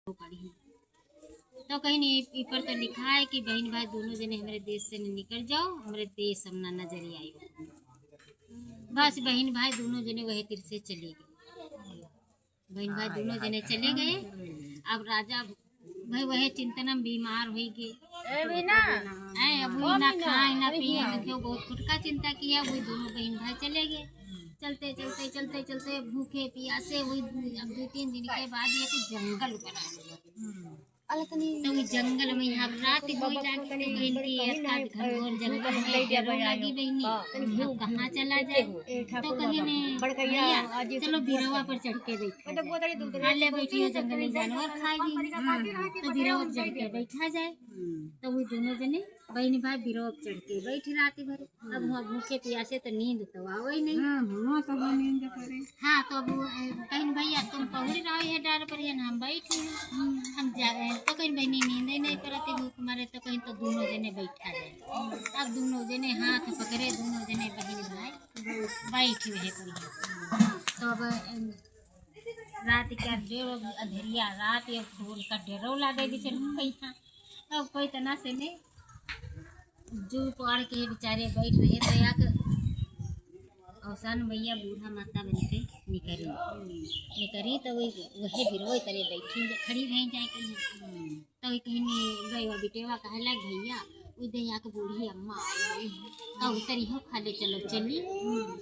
पड़ी तो कहीं नहीं पेपर तो लिखा है कि बहन भाई दोनों जने हमारे देश से निकल जाओ, हमारे देश हमना नजरिया आयो। बस बहन भाई दोनों जने वही तिर से चले गए। बहन भाई दोनों जने चले गए। अब राजा भाई वही चिंतना में बीमार हुई गए। अब वही ना खाए ना पिए, देखो बहुत फुटका चिंता किया। वही दोनों बहन भाई चले गए। चलते चलते चलते चलते भूखे प्यासे वही अब 2-3 दिन के बाद ये कुछ जंगल ऊपर आ गया। तो जंगल में यहाँ रात हो जाके घनघोर जंगल में डरो लगी बहनी अब कहाँ चला जाए। तो कहीं ने भैया चलो बिरवा पर चढ़ के बैठा ले बैठी जंगली जानवर खाएगी तो बिरवा पर चढ़ के बैठा जाए। तो वो दोनों जने बहनी भाई बिरवा पर चढ़ के बैठी रात भर। अब वहाँ भूखे प्यासे तो नींद तो आओ ही नहीं। हाँ तो अब कहीं भैया तुम पहुँच रहे है डार पर हम बैठे हम जा रहे हैं। तो कहीं बहनी नींद ही नहीं करती भूख मारे। तो कहीं तो दोनों जने बैठा जाए। अब दोनों जने हाथ पकड़े दोनों जने बहन भाई बैठ रहे तो अब रात का डेढ़ अंधेरिया रात या फूल का डेरो लागे भैया। अब कोई तना से ने जू पड़ के बेचारे बैठ रहे तो याक अवसान भैया बूढ़ा माता बन के निकरी तो वही बिरवई तरे बैठी खड़ी रह जाए कहीं। तो कहीं गई बिटेवा कहे लग भैया उधर यहाँ के बूढ़ी अम्मा आई तो उतरी हो खा ले चलो चली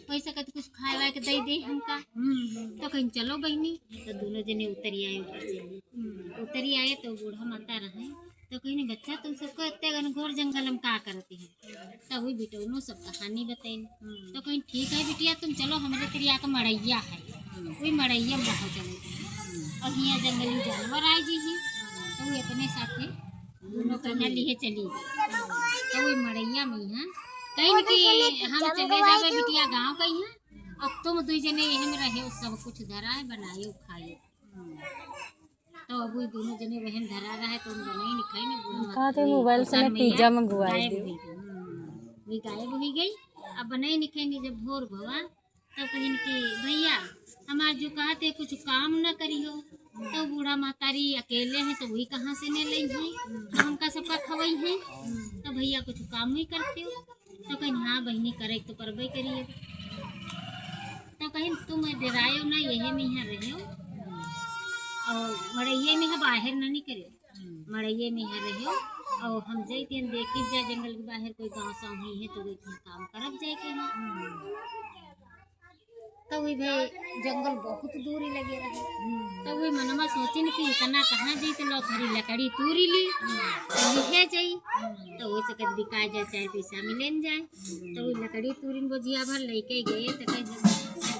पैसा का कुछ खाए वाए के दे दे हमका। तो कहीं चलो बहनी तो दोनों जने उतरी आए ऊपर से उतरी आए तो बूढ़ा माता रहे। तो कहीं नहीं बच्चा तुम सबको इतने घनघोर जंगल में क्या करती है। तो वही बिटौनो सब कहानी बताई। तो कहीं ठीक है बिटिया तुम चलो हमारे तिरिया का मड़ैया है वही मड़ैया में रहो चलो और यहाँ जंगली जानवर आए जी ही। तो वो अपने साथे दोनों कन्या लिए चली गई। तो वही मड़ैया में यहाँ कहीं कि हम चले जावे बिटिया गाँव कहीं है। अब तुम दो जने यही में रहे सब कुछ धरा है बनाए खाए। तो अब वही दोनों जने बहन धरा रहा है तो बनाई नहीं खाई ना मोबाइल से पिज्जा मंगवाई वही गायब हो गई। अब बनाई नहीं खाई जब भोर भवा तब कहीं कि भैया हमारे जो कहते कुछ काम न करी हो। तो बूढ़ा महतारी अकेले हैं तो वही कहाँ से न ली है उनका सबका खवई है। तो भैया कुछ काम ही करते हो। तो कहीं हाँ बहनी करे तो करबे करिए। तो कहीं तुम डराए हो ना यही में यहाँ रहे हो और मड़ैये में बाहर ना निकले मड़ैये में यहाँ रहे और हम जैते देखी जाए जंगल के बाहर कोई गाँव साँव ही है तो वही काम करब जाए के ना। तो वही भाई जंगल बहुत दूरी लगे रहे। तो वही मनमा सोचिन कि इतना कहाँ जाते लो थोड़ी लकड़ी तूरी ली लिखे जाई तो वही से कद बिका जाए 4 पैसा मिलन जाए। तो वही लकड़ी तूरी बोझिया भर लेके गए तो कहीं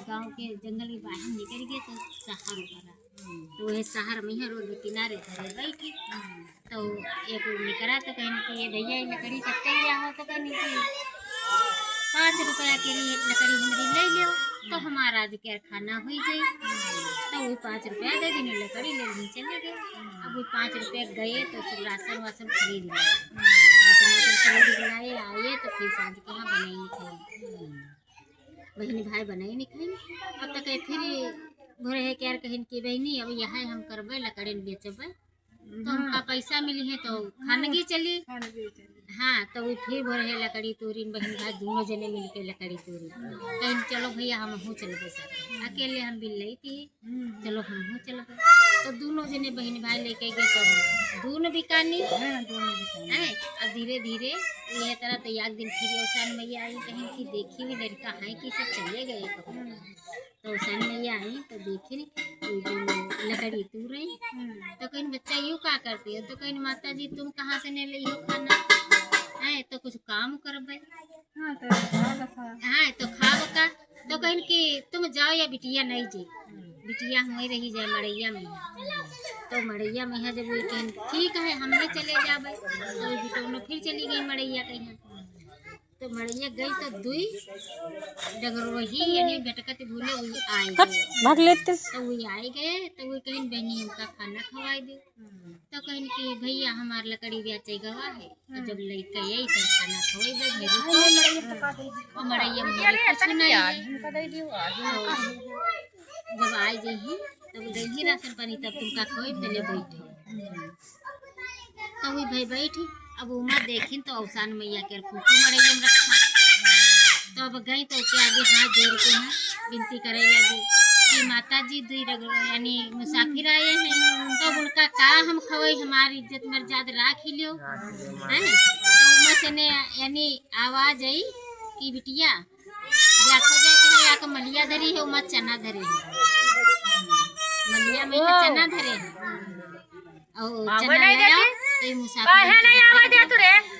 गाँव के जंगल के बाहर निकल गए तो शहर उभरा। तो वह शहर में रोड के किनारे धरे बैठी। तो एक निकला तो कहने कि ये भैया लकड़ी कट्टे लिया हो। तो कहने कि 5 रुपया के लिए लकड़ी हमारी ले लो तो हमारा आज क्या खाना हो जाए। तो वही 5 रुपया दे देने लकड़ी ले लेने चले गए। अब वही 5 रुपये गए तो सब राशन वासन खरीद लाए आए तो फिर सांझ के यहाँ बनाई नहीं खाई बहनी भाई बनाई नहीं खाई। अब तक फिर भोरे है क्या कहें कि बहनी अब यहाँ हम करबे लकड़ी बेचबे तो हमका पैसा मिली है तो खानगी चली। हाँ तो वो फिर भोरे है लकड़ी तोरी बहन भाई दोनों जने मिल के लकड़ी तोरी कहीं चलो भैया हम हो चलबे साथ अकेले हम बिल ली थी चलो हम हो चलबे। तो दोनों जने बहन भाई लेके गए तो दून बिकानी है। अब धीरे धीरे यह तरह तो एक दिन फिर औसान मैया आई कहीं कि देखी हुई लड़का है कि सब चले गए तो औसान मैया आई तो देखी लकड़ी तू रही। तो कहीं बच्चा यूँ क्या करती है। तो कहीं माता जी तुम कहाँ से नहीं ली हो खाना है तो कुछ काम कर भाई। हाँ तो खाओ का। तो कहीं कि तुम जाओ या बिटिया नहीं जी बिटिया वहीं रही जाए मड़ैया में। तो मड़ैया में जब कहीं ठीक है हमने चले जाए तो बिटौनो फिर चली गई मड़ैया कहीं। तो मड़ैया गई तो दुई डगरोही यानी भटकत भूले वही आए गए। तो वही आए गए तो वही कहीं बहनी हमका खाना खवाई दे। तो कहीं कि भैया हमार लकड़ी बेचे गवा है तो जब लेके आई तो खाना खवाई दे मड़ैया कुछ नहीं जब आए जी तब दही राशन पानी तब तुमका खवाई पहले बैठे। तो वही भाई बैठी अब उमा देखी तो अवसान मैया के फोटो मड़ैया में रखा। तो अब गई तो उसके आगे हाथ जोड़ के हैं विनती करे लगी कि माता जी यानी मुसाफिर आए हैं तो उनका का हम खवई हमारी इज्जत मर्यादा राख ही लियो है। तो उमा से ने यानी आवाज आई कि बिटिया देखो जाके या मलिया धरी है उमा चना धरे है मलिया में चना धरे है और चना लाया तो ये मुसाफिर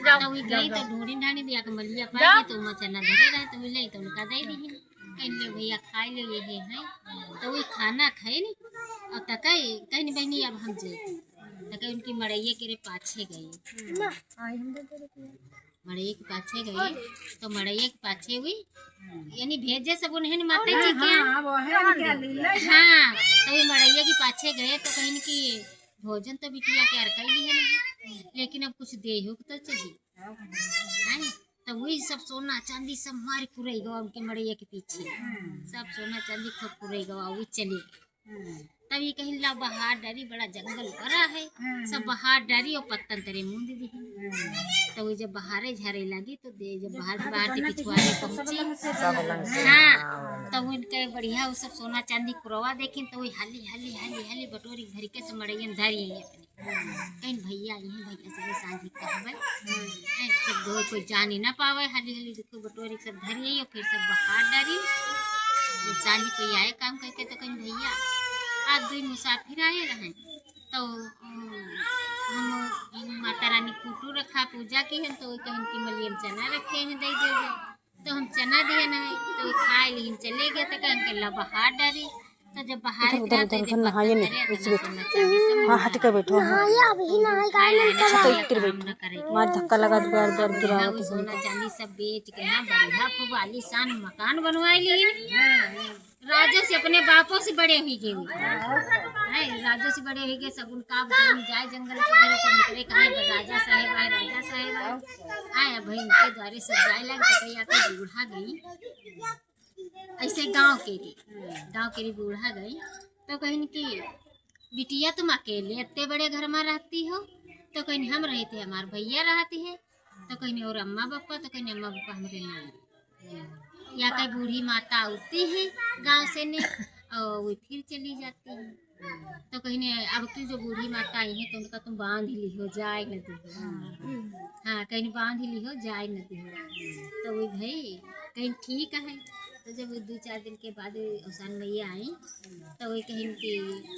तो वही गई तो ढूंढी ढाणी दिया के मलिया पाई तो उमा चना धरे रहे तो ले तो उनका दे दी कहले भैया खाए ले ये है तो वही खाना खाए नी और तकई कहीं बहनी अब हम जे तकई उनकी मड़ैया के रे पाछे गई मड़ैया के पाछे गए तो मड़ैया के पाछे हुई यानी भेजे सब उन्हें माता जी के हाँ तो मड़ैया के पाछे गए तो कहीं की भोजन तो बिटिया के अरकैली है नहीं लेकिन अब कुछ देहो तो चाहिए तो वही सब सोना चांदी सब मार कुरई गवा उनके मड़ैया के पीछे सब सोना चांदी खूब कुरई गवा वही चली गई। तभी कहीं ला बाहर डरी बड़ा जंगल भरा है सब बाहर डरी और पत्तन तेरे मुंह दी तो वो जब बाहर झरे लगी तो दे जब बाहर के पिछवाड़े पहुंचे हाँ तो उनके बढ़िया वो सब सोना चांदी कुरवा देखी तो वही हाली हाली हाली हाली बटोरी भरी के सब मड़ैया धरी कहीं भैया ये भैया सब सांझी कहवे सब दो कोई जान ही ना पावे हाली हाली देखो बटोरी सब धरी और फिर सब बाहर डरी जब सांझी कोई आए काम करके तो कहीं भैया आज दो मुसाफिर आए रहे तो हम माता रानी फोटो रखा पूजा की है तो कहीं की मलियम चना रखे हैं दे दे तो हम चना दिए ना तो खाए लेकिन चले गए तो कहीं के बाहर डरी तो जब बाहर हट के बैठो मार धक्का लगा दो सोना चांदी सब बेच के यहाँ बढ़िया खूब आलीशान मकान बनवाए ली राजा से अपने बापों से बड़े हुई गए राजा से बड़े हुई गए सब उनका जाए जंगल के घर पर निकले कहा राजा साहेब आए राजा साहेब आए भाई उनके द्वारे सब जाए लगे तो आके बूढ़ा गई ऐसे गांव के री बूढ़ा गई तो कहीं की बिटिया तुम अकेले इतने बड़े घर में रहती हो तो कहीं हम रहे थे हमारे भैया रहती है तो कहीं और अम्मा पापा तो कहीं अम्मा पापा हमारे नाम या कहीं बूढ़ी माता आती है गांव से ने और वो फिर चली जाती है तो कहीं अब की जो बूढ़ी माता आई है तो उनका तुम बांध ली हो जाए न दी हाँ कहीं बांध ली हो जाए न दी तो वही भाई कहीं ठीक है तो जब 2-4 दिन के बाद औसान मैया आई तो वही कहीं कि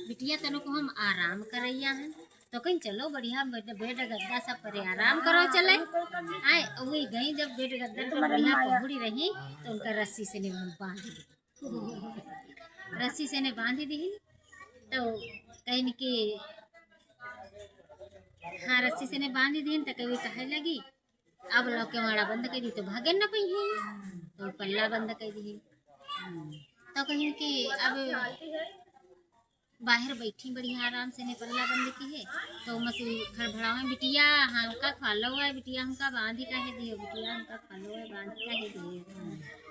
बिटिया तनों को हम आराम करैया हैं तो कहीं चलो बढ़िया बेड गद्दा सब पर आराम करो चले आए वही गई जब बेड गद्दा पर बढ़िया पहुड़ी रही तो उनका रस्सी से ने बांध दी रस्सी से ने बांध दी तो कहीं कि हाँ रस्सी से ने बांध दी तो कभी कहे लगी अब लोग के माड़ा बंद कर दी तो भागे न पी तो पल्ला बंद कर दी तो कहीं कि अब बाहर बैठी बढ़िया आराम से ने पल्ला बंद की है तो मस खड़बड़ावे बिटिया हमका खा लो है बिटिया हमका बांधी काहे दियो बिटिया हमका खा लो है बांधी काहे दियो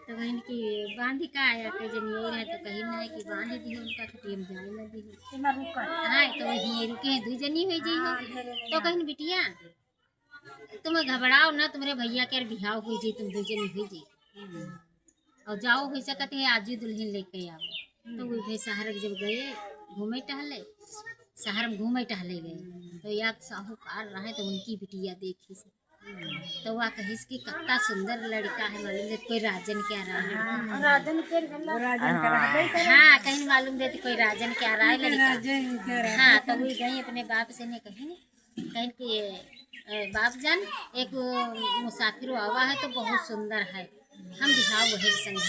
तो कहीं कि बांधी का आया के जन ये रहे तो कहीं ना है कि बांधी दी उनका खटियम जाए न दी हाँ तो वही रुके 2 जनी हो जी तो कहीं बिटिया तुम घबराओ ना तुम्हारे भैया के बिहाव हुई जी तुम 2 जनी हुई जी और जाओ हो सकते है आज ही दुल्हन लेके आओ तो वो भाई शहर जब गए घूमे टहले शहर में घूमे टहले गए तो या साहूकार रहे तो उनकी बिटिया देखी से तो वह कही कि कितना सुंदर लड़का है मालूम देते कोई राजन क्या रहा है हाँ कहीं मालूम देते कोई राजन क्या रहा है लड़का हाँ तो वो गई अपने बाप से ने कहीं कि बाप जान एक मुसाफिर आवा है तो बहुत सुंदर है हम बिहाव वही संग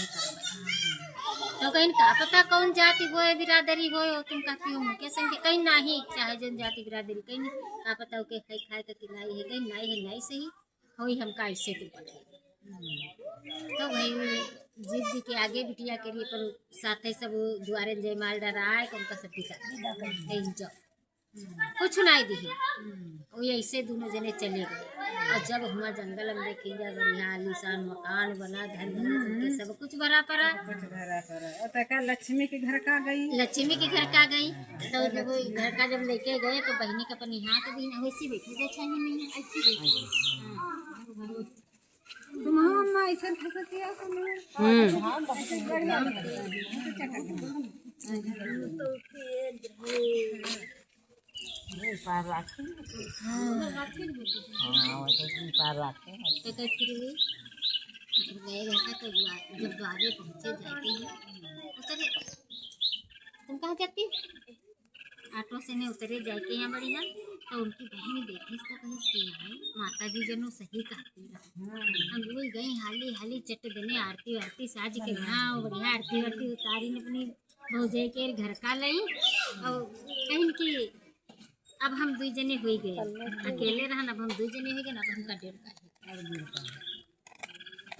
तो कहीं का पता कौन जाति हो बिरादरी हो तुम कहती हो मुके संग कहीं नहीं चाहे जन जाति बिरादरी कहीं नहीं का पता के खाई खाए तो किलाई है कहीं नहीं सही होई हम का इससे तो पड़े तो भाई जिद के आगे बिटिया के लिए पर साथ ही सब द्वारे जयमाल डराए उनका सब टिका कहीं जाओ कुछ नहीं दी। वही ऐसे दोनों जने चले गए। और जब हमारा जंगल में देखी जा बढ़िया आलीशान मकान बना धन के सब कुछ भरा पड़ा। लक्ष्मी के घर का गई। लक्ष्मी के घर का गई तो जब वो घर का जब लेके गए तो बहनी का अपन यहाँ के भी वैसी बैठी गई छह महीने ऐसी बैठी। मम्मा ऐसा फंसतिया तो फिर भी जब गए रहता तो जब द्वारे पहुँचे जाते हैं उतरे। तुम कहाँ जाती? ऑटो से ने उतरे जाते हैं बढ़िया। तो उनकी बहन देखी तो कहीं किया है माता जी जनो सही कहती हम भूल गए हाली हाली चट देने आरती वारती साज के गाँव बढ़िया आरती वारती उतारी ने अपनी भौजे के घर का लई। और कहीं की अब हम दो जने हो गए अकेले रहन। अब हम दो जने हो गए अब हमका डेढ़ का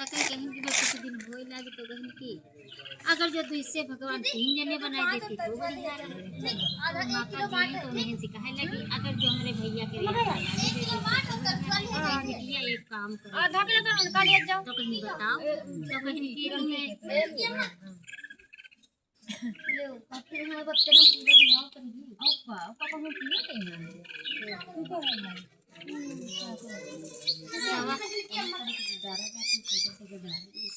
कहीं की कुछ दिन हो लगे तो कहीं की अगर जो इससे भगवान 3 जने बनाए देती तो बढ़िया माता जी तो उन्हें सिखाए लगी। अगर जो हमारे भैया के भैया एक काम करो तो कहीं बताओ तो कहीं की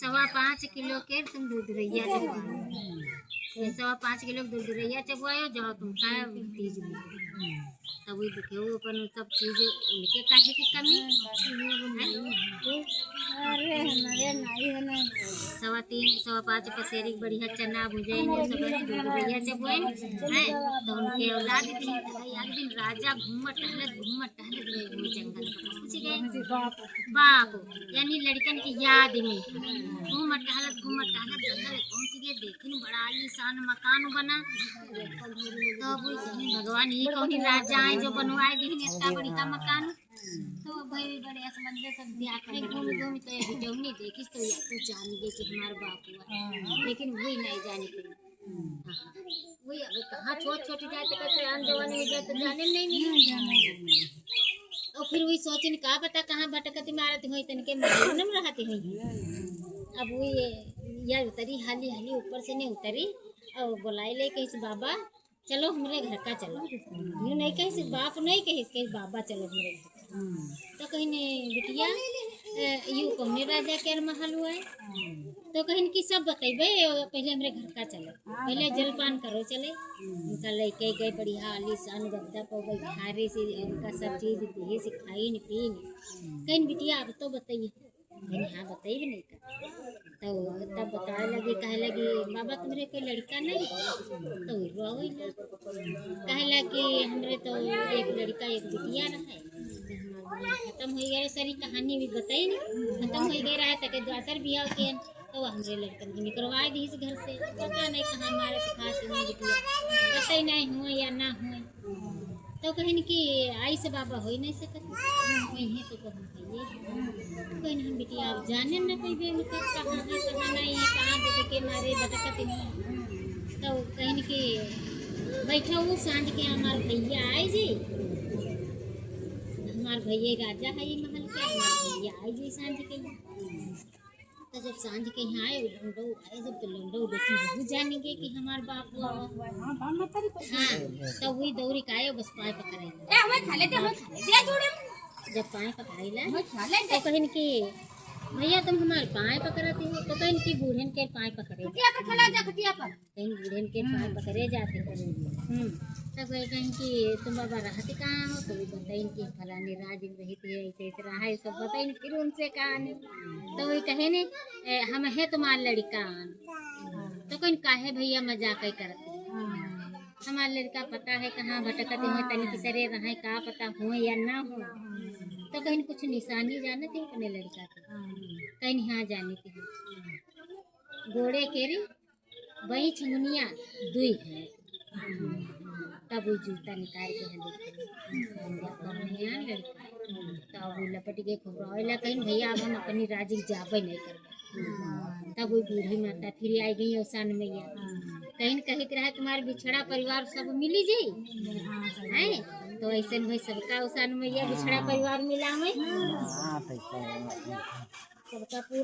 सवा 5 किलो के तुम दूध रैया चबवाओ। सवा 5 किलो दूध रैया चबवाओ जाओ तुम खाए तीज में तब वही देखो अपन सब चीज उनके काहे की कमी सवा 3 सवा 5 पसेरी बढ़िया चना भुजे सब दूध रैया चबवाए हैं तो उनके औलाद थी। एक दिन राजा घूमत टहलत गए जंगल पहुंच गए। बाप यानी लड़कन की याद में घूमत टहलत जंगल पहुंच गए। देखिन बड़ा आलीशान मकान बना तो भगवान ये कौन राजा है जो बनवाए दिन इतना बढ़िया मकान। तो भाई बड़े असमंजस सब देखने घूम तो जौनी देखिस तो या तो जान गए कि हमारा बाप हुआ लेकिन वही नहीं जाने के वही अब कहाँ छोटी जाए तो कैसे आन जवानी हो जाए तो जाने नहीं। और फिर वही सोचने का पता कहाँ भटकती मारती हुई तनके मालूम न रहती हुई। अब वो या उतरी हाली हाली ऊपर से नहीं उतरी और बुलाई ले कहीं बाबा चलो हमारे घर का चलो। यूँ नहीं कहीं बाप नहीं कहीं बाबा चलो हमारे घर तो कहीं ने बिटिया यू कौने राजा के महल हुआ है तो कहीं की सब बतेबे पहले हमारे घर का चलो पहले जलपान करो चले। उनका लड़के गए बढ़िया आलीशान गद्दा पर घारे से उनका सब चीज दिए से खाइन पीन कहीं बिटिया अब तो बताइए हाँ बताइए नहीं का तो तब बताने लगी कहे लगी बाबा तुम्हारे कोई लड़का नहीं तो रोई कहे लगी हमरे तो एक लड़का एक बिटिया रहा खत्म हो गया सारी कहानी भी बताई नहीं खत्म हो गया रहा तक द्वासर बिया के तो हमरे लड़कन की निकलवा दी इस घर से पता नहीं कहाँ मारे खाते हुए बिटिया पता ही नहीं हुए या ना हुए तो कहीं कि आई से बाबा हो ही नहीं सकते वहीं तो कहीं हम बिटिया आप जाने न कोई भी उनका कहाँ है कहाँ नहीं है कहाँ देखे के मारे भटकते हैं तो कहीं कि बैठा वो सांझ के हमारे भैया आए जी हमारे भैया राजा है ये महल के हमारे भैया आए जी सांझ के तो जब सांझ के यहाँ आए लंडो आए जब तो लंडो देखी बहुत जानेंगे कि हमारे बाप हुआ हाँ तो वही दौरी का आए बस पाए पकड़े जब पाए पकड़े तो कहीं कि भैया तुम हमारे पाए पकड़ते हो तो कहीं की बूढ़न के पाए पकड़े कहीं बूढ़न के पाए पकड़े जाते तो कहीं कि तुम बाबा रहते कहाँ हो तो बताइन कि फलानी राज में रहती है ऐसे ऐसे रहा है सब बताइन फिर उनसे कहानी तो वही कहे ने हम है तुम्हारा लड़का तो कहीं काहे भैया मजाक ही करते हमारा लड़का पता है कहाँ भटकते हैं तनी किसरे रहे का पता हो या ना हो तो कहीं कुछ निशानी जाने थे अपने लड़का के कहीं हाँ जाने थे घोड़े केरी वही छंगनिया दुई है तब वो जूता निकाल के हैं लड़का तब वो लपट के खोबरा कहीं भैया अब हम अपनी राजी जाबे नहीं कर तब वो बूढ़ी माता फिर आई गई औसान मैया कहीं न कहीं रहा तुम्हारे बिछड़ा परिवार सब मिली जी हैं तो ऐसे भाई सबका उसान में यह बिछड़ा परिवार मिला में सबका